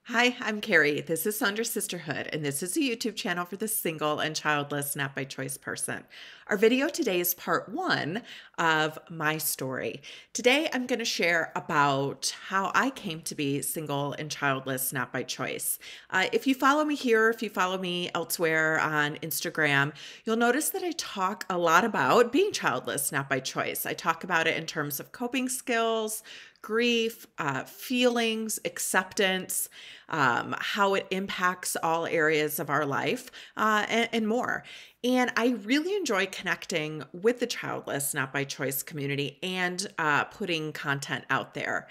Hi, I'm Carrie. This is Sandra Sisterhood, and this is a YouTube channel for the single and childless, not by choice person. Our video today is part one of my story. Today, I'm going to share about how I came to be single and childless, not by choice. If you follow me here, if you follow me elsewhere on Instagram, you'll notice that I talk a lot about being childless, not by choice. I talk about it in terms of coping skills, grief, feelings, acceptance, how it impacts all areas of our life, and more. And I really enjoy connecting with the childless, not by choice community and putting content out there.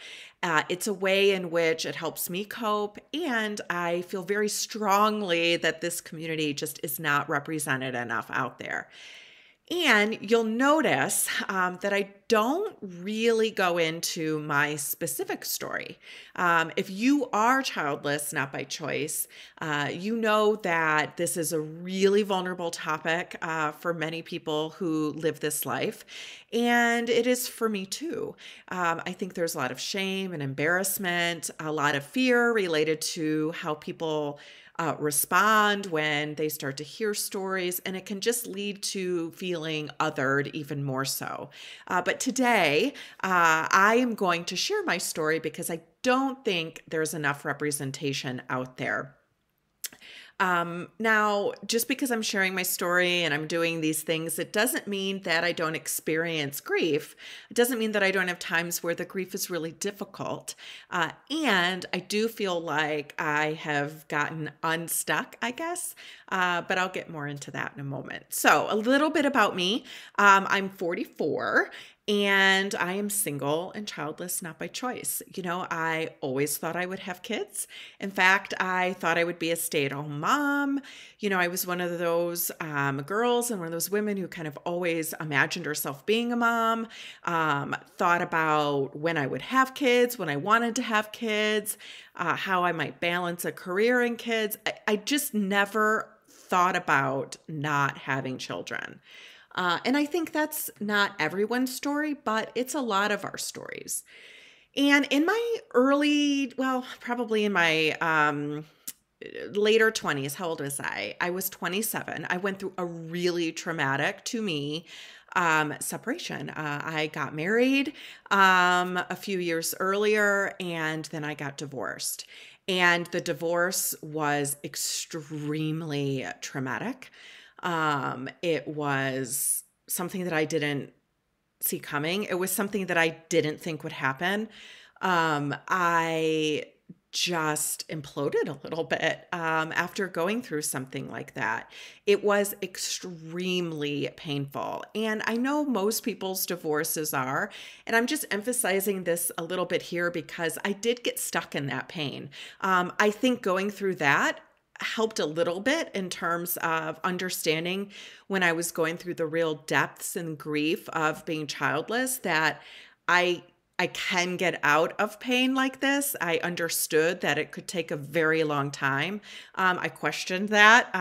It's a way in which it helps me cope, and I feel very strongly that this community just is not represented enough out there. And you'll notice that I don't really go into my specific story. If you are childless, not by choice, you know that this is a really vulnerable topic for many people who live this life. And it is for me too. I think there's a lot of shame and embarrassment, a lot of fear related to how people respond when they start to hear stories, and it can just lead to feeling othered even more so. But today, I am going to share my story because I don't think there's enough representation out there. Now, just because I'm sharing my story and I'm doing these things, it doesn't mean that I don't experience grief. It doesn't mean that I don't have times where the grief is really difficult. And I do feel like I have gotten unstuck, I guess, but I'll get more into that in a moment. So, a little bit about me. I'm 44. And I am single and childless, not by choice. You know, I always thought I would have kids. In fact, I thought I would be a stay-at-home mom. You know, I was one of those girls and one of those women who kind of always imagined herself being a mom, thought about when I would have kids, when I wanted to have kids, how I might balance a career and kids. I just never thought about not having children. And I think that's not everyone's story, but it's a lot of our stories. And in my probably in my later 20s, how old was I? I was 27. I went through a really traumatic, to me, separation. I got married a few years earlier, and then I got divorced. And the divorce was extremely traumatic. It was something that I didn't see coming. It was something that I didn't think would happen. I just imploded a little bit after going through something like that. It was extremely painful. And I know most people's divorces are, and I'm just emphasizing this a little bit here because I did get stuck in that pain. I think going through that helped a little bit in terms of understanding when I was going through the real depths and grief of being childless that I I can get out of pain like this. I understood that it could take a very long time. I questioned that,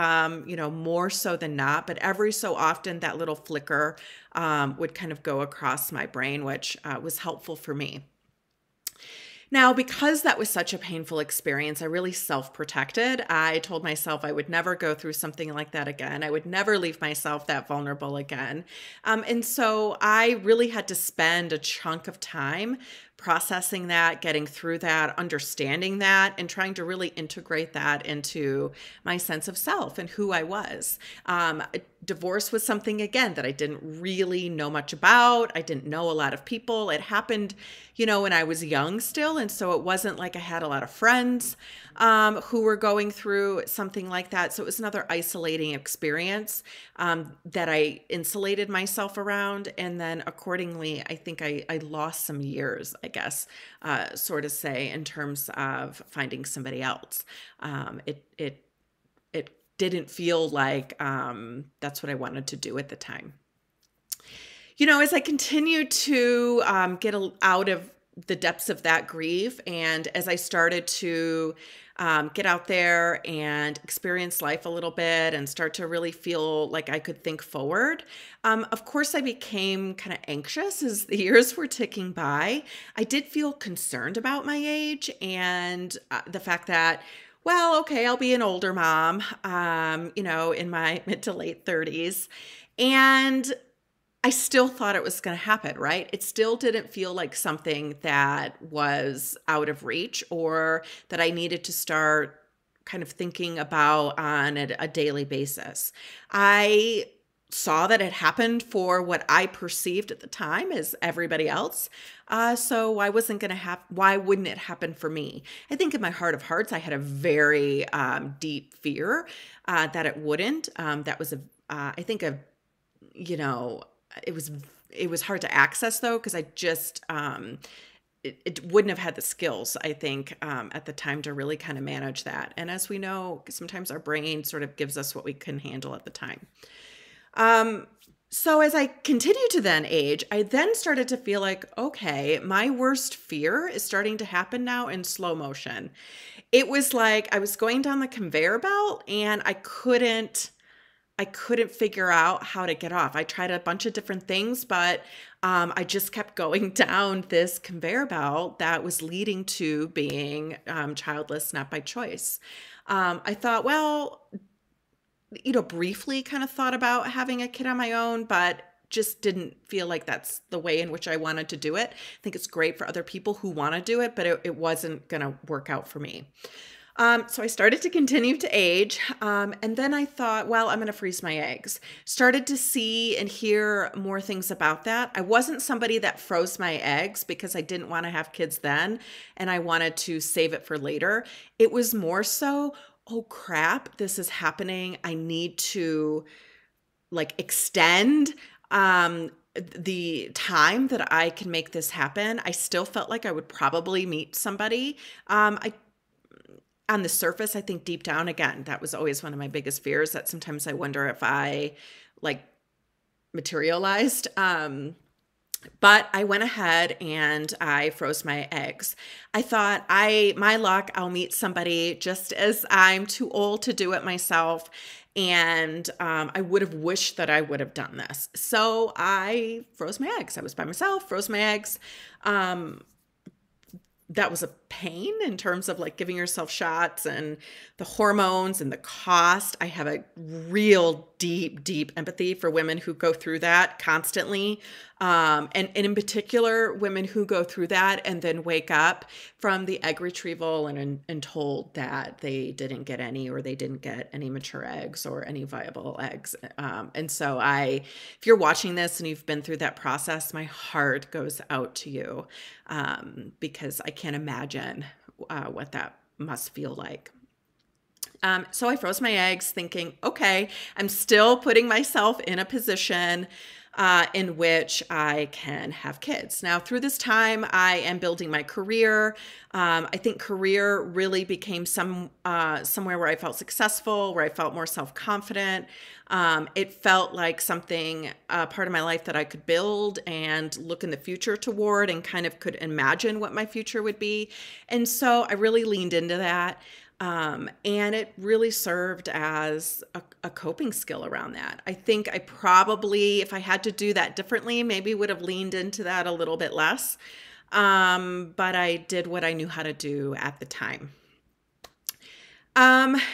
more so than not, but every so often that little flicker would kind of go across my brain, which was helpful for me. Now, because that was such a painful experience, I really self-protected. I told myself I would never go through something like that again. I would never leave myself that vulnerable again. And so I really had to spend a chunk of time processing that, getting through that, understanding that, and trying to really integrate that into my sense of self and who I was. Divorce was something, again, that I didn't really know much about. I didn't know a lot of people. It happened, when I was young still. And so it wasn't like I had a lot of friends who were going through something like that. So it was another isolating experience that I insulated myself around. And then accordingly, I think I lost some years, I guess, sort of say, in terms of finding somebody else. It didn't feel like that's what I wanted to do at the time. As I continued to get out of the depths of that grief. And as I started to get out there and experience life a little bit and start to really feel like I could think forward, of course, I became kind of anxious as the years were ticking by. I did feel concerned about my age and the fact that, well, okay, I'll be an older mom, in my mid to late 30s. And I still thought it was going to happen, right? It still didn't feel like something that was out of reach or that I needed to start kind of thinking about on a daily basis. I saw that it happened for what I perceived at the time as everybody else. So why wouldn't it happen for me? I think in my heart of hearts, I had a very deep fear that it wouldn't. That was it was hard to access though, because I just, it wouldn't have had the skills, I think, at the time to really kind of manage that. And as we know, sometimes our brain sort of gives us what we can handle at the time. So as I continued to then age, I then started to feel like, okay, my worst fear is starting to happen now in slow motion. It was like I was going down the conveyor belt and I couldn't figure out how to get off. I tried a bunch of different things, but I just kept going down this conveyor belt that was leading to being childless, not by choice. I thought, well, briefly kind of thought about having a kid on my own, but just didn't feel like that's the way in which I wanted to do it. I think it's great for other people who want to do it, but it wasn't going to work out for me. So I started to continue to age. And then I thought, well, I'm going to freeze my eggs. Started to see and hear more things about that. I wasn't somebody that froze my eggs because I didn't want to have kids then and I wanted to save it for later. It was more so, oh crap, this is happening. I need to extend the time that I can make this happen. I still felt like I would probably meet somebody. On the surface, I think deep down, again, that was always one of my biggest fears, that sometimes I wonder if I materialized. But I went ahead and I froze my eggs. I thought my luck, I'll meet somebody just as I'm too old to do it myself. And I would have wished that I would have done this. So I froze my eggs. I was by myself, froze my eggs. That was a pain in terms of giving yourself shots and the hormones and the cost. I have a real deep empathy for women who go through that constantly. And in particular, women who go through that and then wake up from the egg retrieval and told that they didn't get any, or they didn't get any mature eggs or any viable eggs. And so if you're watching this and you've been through that process, my heart goes out to you, because I can't imagine what that must feel like. So I froze my eggs thinking, okay, I'm still putting myself in a position in which I can have kids. Now, through this time, I am building my career. I think career really became somewhere where I felt successful, where I felt more self-confident. It felt like something, part of my life that I could build and look in the future toward and kind of could imagine what my future would be. And so I really leaned into that. And it really served as a coping skill around that. I think I probably, if I had to do that differently, maybe would have leaned into that a little bit less. But I did what I knew how to do at the time.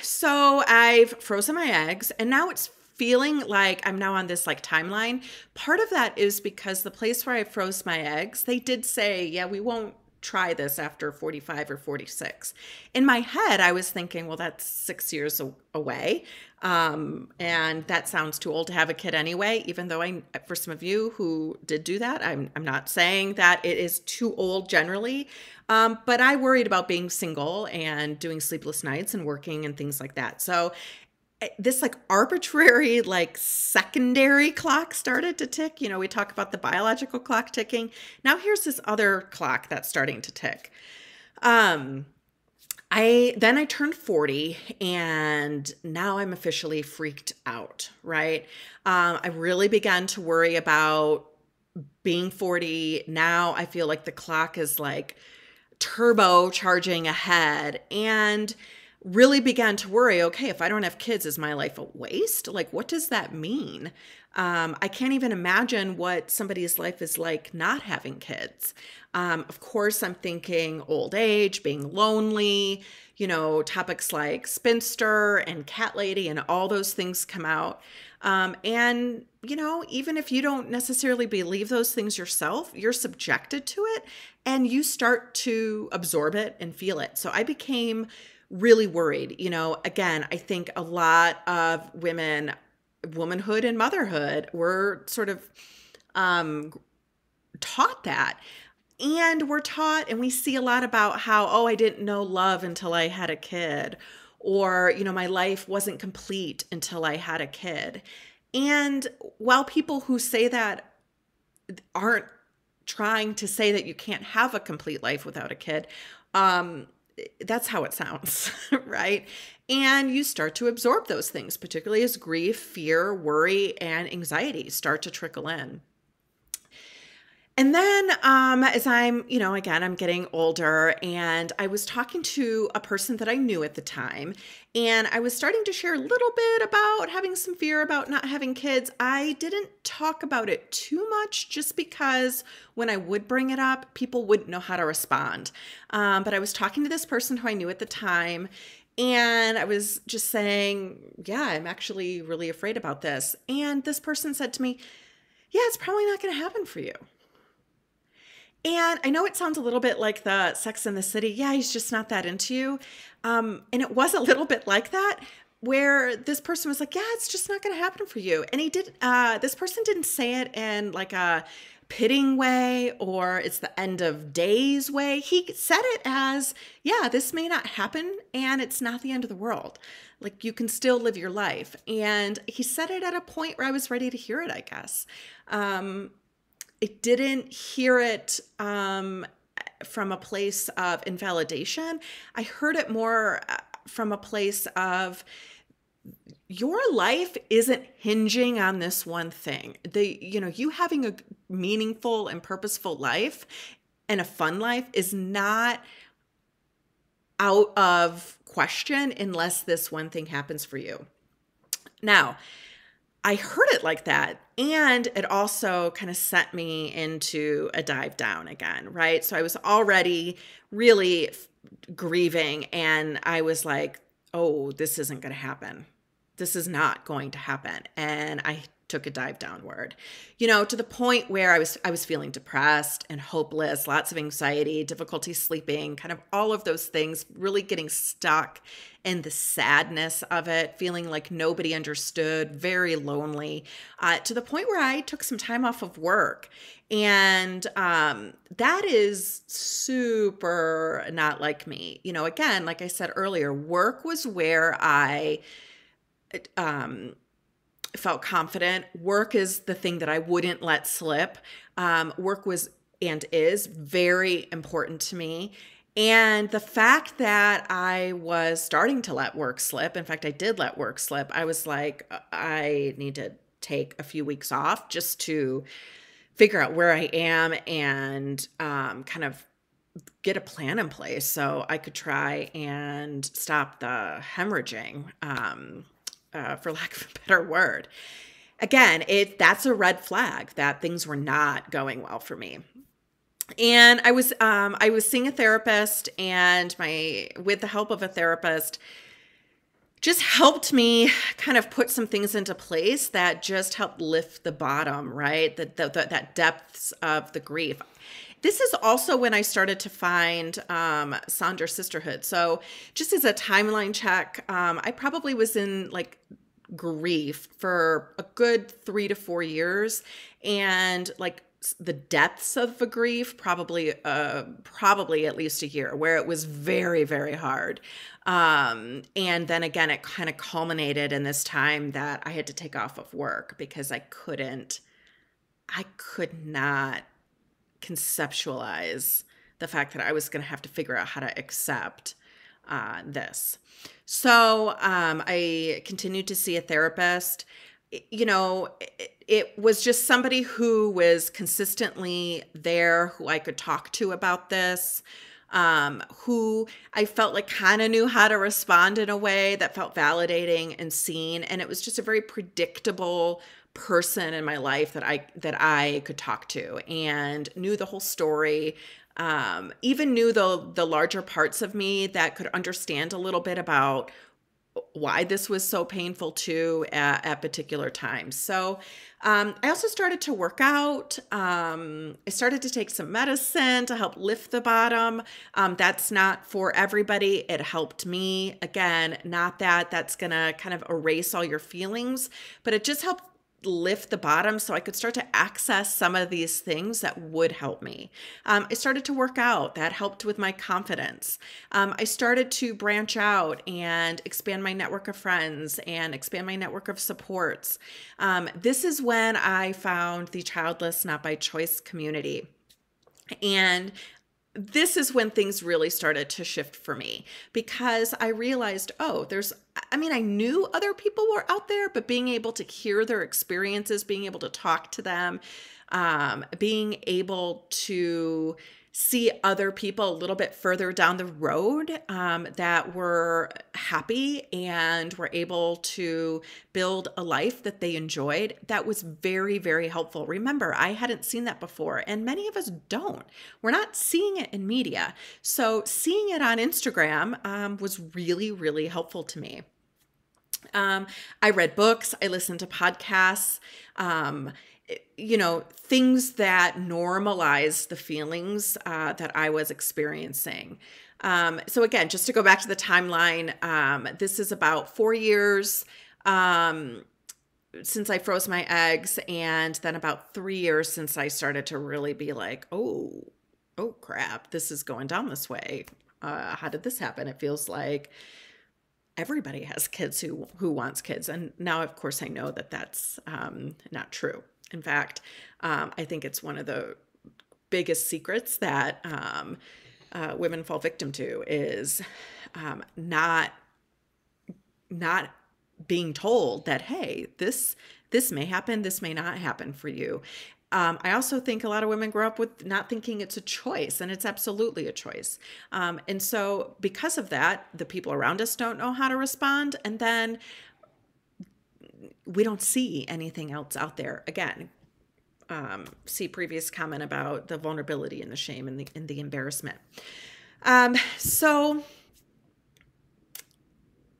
So I've frozen my eggs and now it's feeling like I'm now on this timeline. Part of that is because the place where I froze my eggs, they did say, yeah, we won't try this after 45 or 46. In my head, I was thinking, well, that's 6 years away. And that sounds too old to have a kid anyway, even though for some of you who did do that, I'm not saying that it is too old generally. But I worried about being single and doing sleepless nights and working and things like that. So this arbitrary secondary clock started to tick. We talk about the biological clock ticking. Now here's this other clock that's starting to tick. I turned 40 and now I'm officially freaked out, right? I really began to worry about being 40 now, I feel like the clock is like turbo charging ahead, and really began to worry, okay, if I don't have kids, is my life a waste? Like, what does that mean? I can't even imagine what somebody's life is like not having kids. Of course, I'm thinking old age, being lonely, topics like spinster and cat lady and all those things come out. And, even if you don't necessarily believe those things yourself, you're subjected to it and you start to absorb it and feel it. So I became really worried. Again, I think a lot of womanhood and motherhood were sort of taught that. And we're taught and we see a lot about how, oh, I didn't know love until I had a kid. Or, my life wasn't complete until I had a kid. And while people who say that aren't trying to say that you can't have a complete life without a kid, that's how it sounds, right? And you start to absorb those things, particularly as grief, fear, worry, and anxiety start to trickle in. And then as again, I'm getting older, and I was talking to a person that I knew at the time, and I was starting to share a little bit about having some fear about not having kids. I didn't talk about it too much just because when I would bring it up, people wouldn't know how to respond. But I was talking to this person who I knew at the time, and I was just saying, yeah, I'm actually really afraid about this. And this person said to me, yeah, it's probably not going to happen for you. And I know it sounds a little bit like the Sex and the City. Yeah, he's just not that into you. And it was a little bit like that, where this person was like, yeah, it's just not going to happen for you. And this person didn't say it in like a pitting way or it's the end of days way. He said it as, yeah, this may not happen and it's not the end of the world. Like, you can still live your life. And he said it at a point where I was ready to hear it, I guess. I didn't hear it from a place of invalidation. I heard it more from a place of, your life isn't hinging on this one thing. You having a meaningful and purposeful life and a fun life is not out of question unless this one thing happens for you. Now, I heard it like that, and it also kind of sent me into a dive down again, right? So I was already really grieving, and I was like, oh, this isn't going to happen. This is not going to happen. And I took a dive downward, to the point where I was feeling depressed and hopeless, lots of anxiety, difficulty sleeping, kind of all of those things, really getting stuck in the sadness of it, feeling like nobody understood, very lonely, to the point where I took some time off of work. And that is super not like me. Again, like I said earlier, work was where I felt confident. Work is the thing that I wouldn't let slip. Work was and is very important to me. And the fact that I was starting to let work slip, in fact, I did let work slip, I was like, I need to take a few weeks off just to figure out where I am and kind of get a plan in place so I could try and stop the hemorrhaging, for lack of a better word. Again, that's a red flag that things were not going well for me. And I was seeing a therapist, and with the help of a therapist, just helped me kind of put some things into place that just helped lift the bottom, right? That depths of the grief. This is also when I started to find Sonder Sisterhood. So just as a timeline check, I probably was in like grief for a good 3 to 4 years, and like the depths of the grief, probably at least a year, where it was very, very hard. And then again, it kind of culminated in this time that I had to take off of work because I could not conceptualize the fact that I was going to have to figure out how to accept this. So I continued to see a therapist. it was just somebody who was consistently there, who I could talk to about this, who I felt like kind of knew how to respond in a way that felt validating and seen. And it was just a very predictable person in my life that I could talk to and knew the whole story. Even knew the larger parts of me that could understand a little bit about why this was so painful too at particular times. So I also started to work out. I started to take some medicine to help lift the bottom. That's not for everybody. It helped me. Again, not that that's going to kind of erase all your feelings, but it just helped lift the bottom so I could start to access some of these things that would help me. I started to work out. That helped with my confidence. I started to branch out and expand my network of friends and expand my network of supports. This is when I found the Childless Not by Choice community. And this is when things really started to shift for me because I realized, I knew other people were out there, but being able to hear their experiences, being able to talk to them, being able to see other people a little bit further down the road that were happy and were able to build a life that they enjoyed. That was very, very helpful. Remember, I hadn't seen that before, and many of us don't. We're not seeing it in media. So seeing it on Instagram was really, really helpful to me. I read books, I listened to podcasts, things that normalize the feelings that I was experiencing. So again, just to go back to the timeline, this is about 4 years since I froze my eggs, and then about 3 years since I started to really be like, oh crap, this is going down this way. How did this happen? It feels like everybody has kids who wants kids. And now, of course, I know that that's not true. In fact, I think it's one of the biggest secrets that women fall victim to is not being told that, hey, this may happen, this may not happen for you. I also think a lot of women grow up with not thinking it's a choice, and it's absolutely a choice. And so because of that, the people around us don't know how to respond. And then we don't see anything else out there. Again, see previous comment about the vulnerability and the shame and the embarrassment. So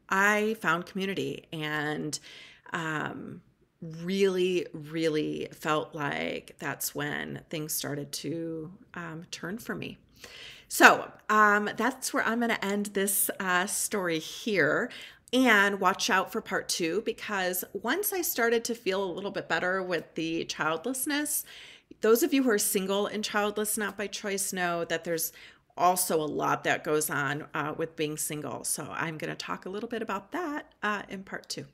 I found community and really, really felt like that's when things started to turn for me. So that's where I'm going to end this story here. And watch out for part 2, because once I started to feel a little bit better with the childlessness, those of you who are single and childless, not by choice, know that there's also a lot that goes on with being single. So I'm going to talk a little bit about that in part 2.